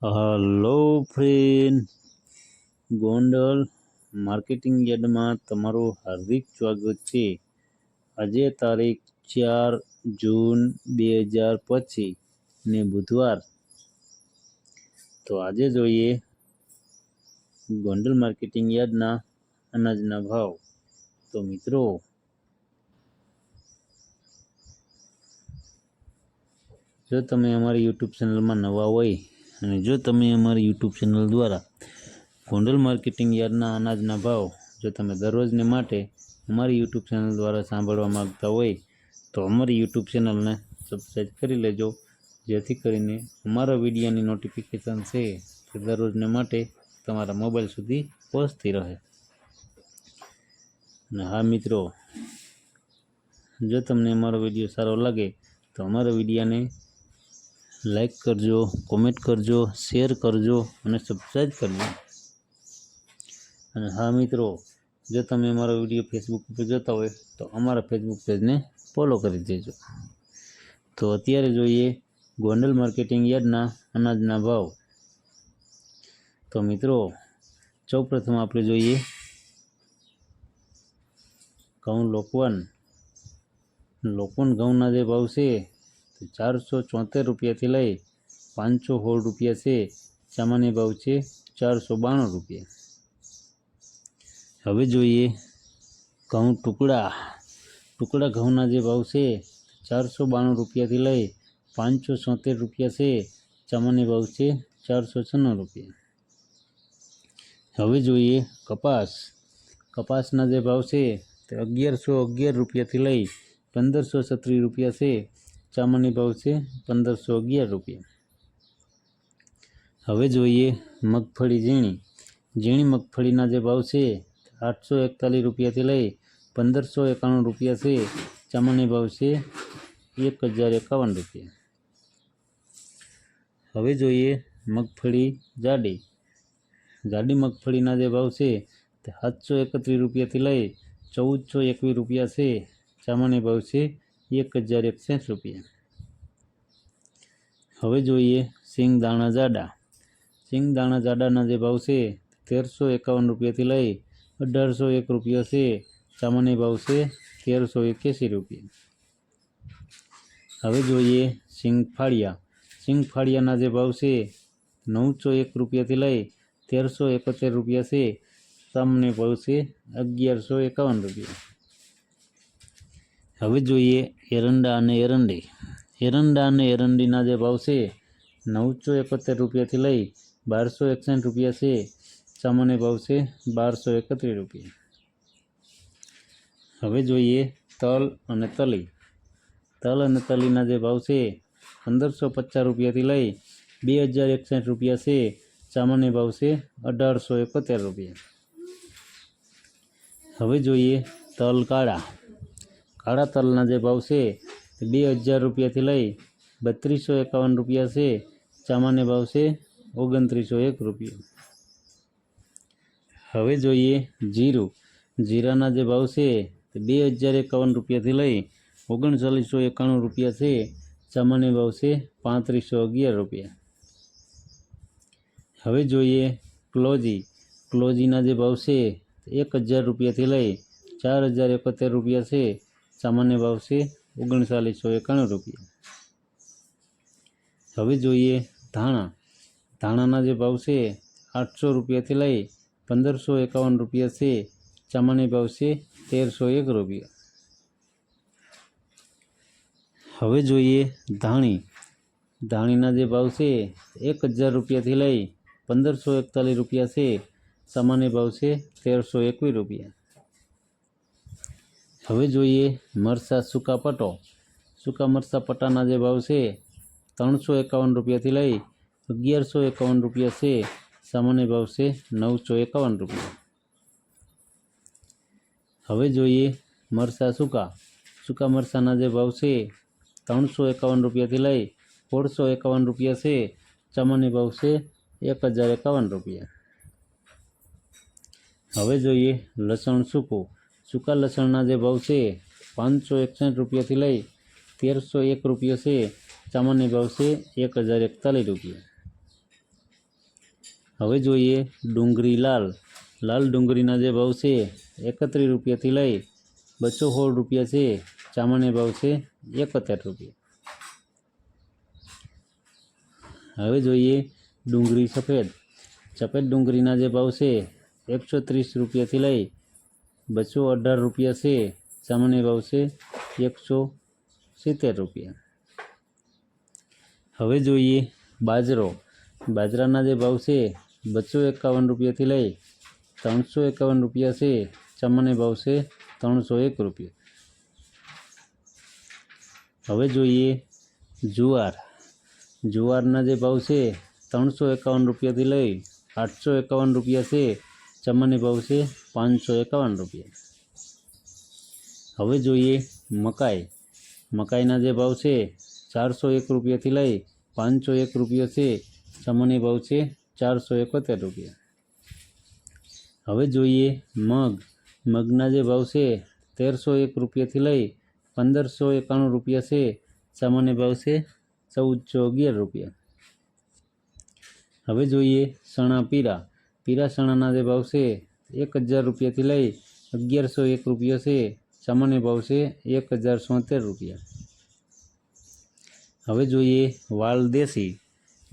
Hello friend, Gondal marketing યાર્ડમાં તમારું હાર્દિક સ્વાગત છે। આજે તારીખ 4 જૂન 2025 ને બુધવાર। તો આજે જોઈએ ગોંડલ માર્કેટિંગ યાર્ડના અનાજના ભાવ। તો મિત્રો, જો તમે અમારી યુટ્યુબ ચેનલમાં નવા હોય અને જો તમે અમારી યુટ્યુબ ચેનલ દ્વારા ગોંડલ માર્કેટિંગ યાર્ડના અનાજના ભાવ જો તમે દરરોજને માટે અમારી યુટ્યુબ ચેનલ દ્વારા સાંભળવા માગતા હોય તો અમારી યુટ્યુબ ચેનલને સબસ્ક્રાઈબ કરી લેજો, જેથી કરીને અમારા વિડીયોની નોટિફિકેશન છે તે દરરોજને માટે તમારા મોબાઈલ સુધી પહોંચતી રહે। અને હા મિત્રો, જો તમને અમારો વિડીયો સારો લાગે તો અમારા વિડીયોને લાઈક કરજો, કોમેન્ટ કરજો, શેર કરજો અને સબસ્ક્રાઈબ કરજો। અને હા મિત્રો, જો તમે અમારો વિડીયો ફેસબુક ઉપર જોતા હોય તો અમારા ફેસબુક પેજને ફોલો કરી દેજો। તો અત્યારે જોઈએ ગોંડલ માર્કેટિંગ યાર્ડના અનાજના ભાવ। તો મિત્રો, સૌપ્રથમ આપણે જોઈએ ઘઉં લોકવન ઘઉંના જે ભાવ છે તો 474 રૂપિયાથી લઈ 516 રૂપિયા છે। સામાન્ય ભાવ છે 492 રૂપિયા। હવે જોઈએ ઘઉં ટુકડા ઘઉંના જે ભાવ છે 492 રૂપિયાથી લઈ 576 રૂપિયા છે। સામાન્ય ભાવ છે 496 રૂપિયા। હવે જોઈએ કપાસના જે ભાવ છે તે 1111 રૂપિયાથી લઈ 1536 રૂપિયા છે। સામાન્ય ભાવ છે 1511 રૂપિયા। હવે જોઈએ ઝીણી મગફળીના જે ભાવ છે 841 રૂપિયાથી લઈ 1591 રૂપિયા છે। સામાન્ય ભાવ છે 1051 રૂપિયા। હવે જોઈએ મગફળી જાડી મગફળીના જે ભાવ છે તે 731 રૂપિયાથી લઈ 1421 રૂપિયા છે। સામાન્ય ભાવ છે 1061 રૂપિયા। હવે જોઈએ સિંગદાણા જાડાના જે ભાવ છે 1351 રૂપિયાથી લઈ 1801 રૂપિયા છે। સામાન્ય ભાવ છે 1381 રૂપિયા। હવે જોઈએ સિંગફાળિયાના જે ભાવ છે 901 રૂપિયાથી લઈ 1371 રૂપિયા છે। સામાન્ય ભાવ છે 1151 રૂપિયા। હવે જોઈએ એરંડા અને એરંડીના જે ભાવ છે 971 રૂપિયાથી લઈ 1261 રૂપિયા છે। સામાન્ય ભાવ છે 1231 રૂપિયા। હવે જોઈએ તલ અને તલીના જે ભાવ છે 1550 રૂપિયાથી લઈ 2061 રૂપિયા છે। સામાન્ય ભાવ છે 1871 રૂપિયા। હવે જોઈએ તલ કાળા તલના જે ભાવ છે 2000 રૂપિયાથી લઈ 3251 રૂપિયા છે। સામાન્ય ભાવ છે 2901 રૂપિયા। હવે જોઈએ જીરાના જે ભાવ છે 2051 રૂપિયાથી લઈ 3991 રૂપિયા છે। સામાન્ય ભાવ છે 3511 રૂપિયા। હવે જોઈએ ક્લોજીના જે ભાવ છે 1000 રૂપિયાથી લઈ 4071 રૂપિયા છે। સામાન્ય ભાવ છે 3991 રૂપિયા। હવે જોઈએ ધાણાના જે ભાવ છે 800 રૂપિયાથી લઈ 1551 રૂપિયા છે। સામાન્ય ભાવ છે 1301 રૂપિયા। હવે જોઈએ ધાણીના જે ભાવ છે 1000 રૂપિયાથી લઈ 1541 રૂપિયા છે। સામાન્ય ભાવ છે 1321 રૂપિયા। હવે જોઈએ મરચાં સૂકા મરચાં પટ્ટાના જે ભાવ છે 351 રૂપિયાથી લઈ 1151 રૂપિયા છે। સામાન્ય ભાવ છે 951 રૂપિયા। હવે જોઈએ મરચાં સૂકા મરચાંના જે ભાવ છે 351 રૂપિયાથી લઈ 1651 રૂપિયા છે। સામાન્ય ભાવ છે 1051 રૂપિયા। હવે જોઈએ લસણ સૂકા લસણના જે ભાવ છે 561 રૂપિયાથી લઈ 1301 રૂપિયા છે। સામાન્ય ભાવ છે 1041 રૂપિયા। હવે જોઈએ ડુંગળી લાલ. લાલ ડુંગળીના જે ભાવ છે 31 રૂપિયાથી લઈ 216 રૂપિયા છે. સામાન્ય ભાવ છે 71 રૂપિયા. હવે જોઈએ ડુંગળી સફેદ. સફેદ ડુંગળીના જે ભાવ છે 130 રૂપિયાથી લઈ 218 રૂપિયા છે. સામાન્ય ભાવ છે 170 રૂપિયા. હવે જોઈએ બાજરો. બાજરાના જે ભાવ છે 251 રૂપિયાથી લઈ 351 રૂપિયા છે. સામાન્ય ભાવ છે 301 રૂપિયા. હવે જોઈએ જુવાર. જુવારના જે ભાવ છે 351 રૂપિયાથી લઈ 851 રૂપિયા છે. સામાન્ય ભાવ છે 551 રૂપિયા. હવે જોઈએ મકાઈ. મકાઈના જે ભાવ છે 401 રૂપિયાથી લઈ 501 રૂપિયા છે. સામાન્ય ભાવ છે 471 રૂપિયા. હવે જોઈએ મગ. મગના જે ભાવ છે 1301 રૂપિયાથી લઈ 1591 રૂપિયા છે. સામાન્ય ભાવ છે 1411 રૂપિયા. હવે જોઈએ ચણા પીળા. પીળા ચણાના જે ભાવ છે 1000 રૂપિયાથી લઈ 1101 રૂપિયા છે. સામાન્ય ભાવ છે 1070 રૂપિયા. હવે જોઈએ વાલ દેશી.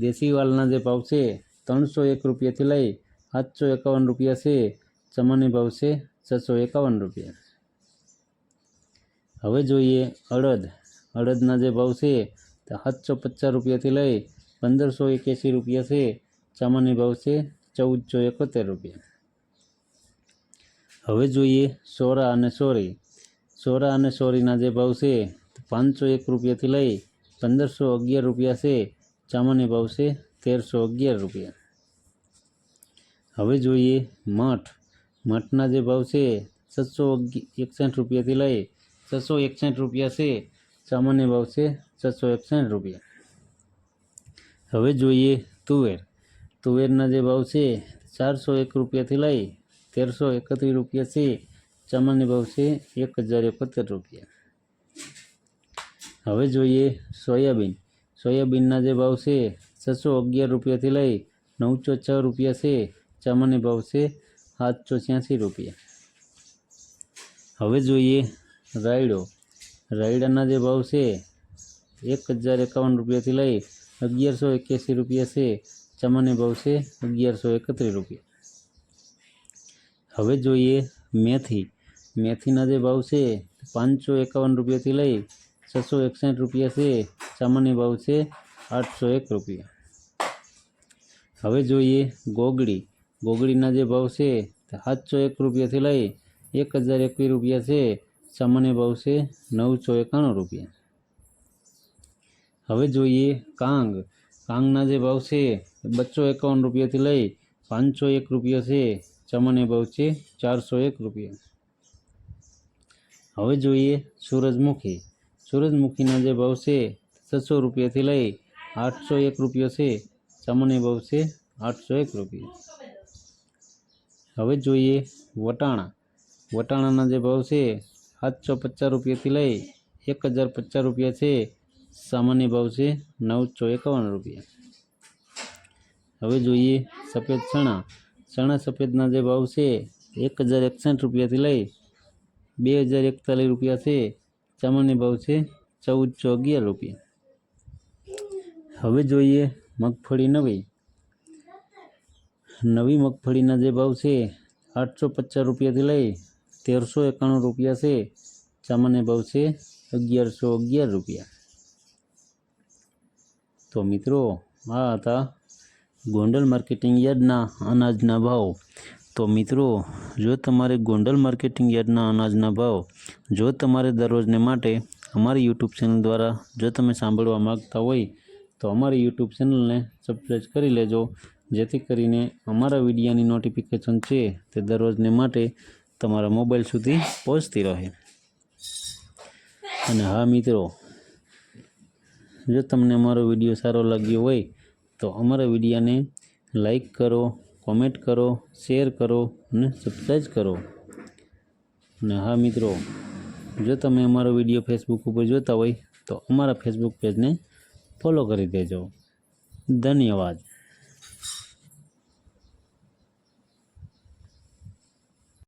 દેશી વાલના જે ભાવ છે 301 રૂપિયાથી લઈ 751 રૂપિયા છે. સામાન્ય ભાવ છે 651 રૂપિયા. હવે જોઈએ અડદ. અડદના જે ભાવ છે 750 રૂપિયાથી લઈ 1581 રૂપિયા છે. સામાન્ય ભાવ છે 1471 રૂપિયા. હવે જોઈએ સોરા અને સોરી. સોરા અને સોરીના જે ભાવ છે 501 રૂપિયાથી લઈ 1511 રૂપિયા છે. સામાન્ય ભાવ છે 1311 રૂપિયા. હવે જોઈએ મઠ. મઠના જે ભાવ છે 761 રૂપિયાથી લઈ 661 રૂપિયા છે. સામાન્ય ભાવ છે 661 રૂપિયા. હવે જોઈએ તુવેર. તુવેરના જે ભાવ છે 401 રૂપિયાથી લઈ 1331 રૂપિયા છે. સામાન્ય ભાવ છે 1071 રૂપિયા. હવે જોઈએ સોયાબીન. સોયાબીનના જે ભાવ છે 611 રૂપિયાથી લઈ 906 રૂપિયા છે. સામાન્ય ભાવ છે 786 રૂપિયા. હવે જોઈએ રાયડો. રાયડાના જે ભાવ છે 1051 રૂપિયાથી લઈ 1181 રૂપિયા છે. સામાન્ય ભાવ છે 1131 રૂપિયા. હવે જોઈએ મેથી. મેથીના જે ભાવ છે 551 રૂપિયાથી લઈ 661 રૂપિયા છે. સામાન્ય ભાવ છે 801 રૂપિયા. હવે જોઈએ ગોગડી. ગોગડીના જે ભાવ છે 701 રૂપિયાથી લઈ 1021 રૂપિયા છે. સામાન્ય ભાવ છે 991 રૂપિયા. હવે જોઈએ કાંગ. કાંગના જે ભાવ છે 251 રૂપિયાથી લઈ 501 રૂપિયા છે. સામાન્ય ભાવ છે 401 રૂપિયા. હવે જોઈએ સૂરજમુખી. સૂરજમુખીના જે ભાવ છે 600 રૂપિયાથી લઈ 801 રૂપિયા છે. સામાન્ય ભાવ છે 801 રૂપિયા. હવે જોઈએ વટાણા. વટાણાના જે ભાવ છે 750 રૂપિયાથી લઈ 1050 રૂપિયા છે. સામાન્ય ભાવ છે 951 રૂપિયા. હવે જોઈએ સફેદ ચણા. ચણા સફેદના જે ભાવ છે 1061 રૂપિયાથી લઈ 2041 રૂપિયા છે. સામાન્ય ભાવ છે 1411 રૂપિયા. હવે જોઈએ મગફળી નવી. નવી મગફળીના જે ભાવ છે 850 રૂપિયાથી લઈ 1391 રૂપિયા છે. સામાન્ય ભાવ છે 1111 રૂપિયા. તો મિત્રો આ હતા ગોંડલ માર્કેટિંગ યાર્ડના અનાજના ભાવ. તો મિત્રો જો તમારે ગોંડલ માર્કેટિંગ યાર્ડના અનાજના ભાવ જો તમારે દરરોજને માટે અમારી યુટ્યુબ ચેનલ દ્વારા જો તમે સાંભળવા માગતા હોય તો અમારી યુટ્યુબ ચેનલને સબસ્ક્રાઈબ કરી લેજો, જેથી કરીને અમારા વિડીયોની નોટિફિકેશન છે તે દરરોજને માટે તમારા મોબાઈલ સુધી પહોંચતી રહે. અને હા મિત્રો, જો તમને અમારો વિડીયો સારો લાગ્યો હોય તો અમારા વિડીયોને લાઈક કરો, કોમેન્ટ કરો, શેર કરો અને સબસ્ક્રાઈબ કરો. અને હા મિત્રો, જો તમે અમારો વિડીયો ફેસબુક ઉપર જોતા હોય તો અમારા ફેસબુક પેજને ફોલો કરી દેજો. ધન્યવાદ.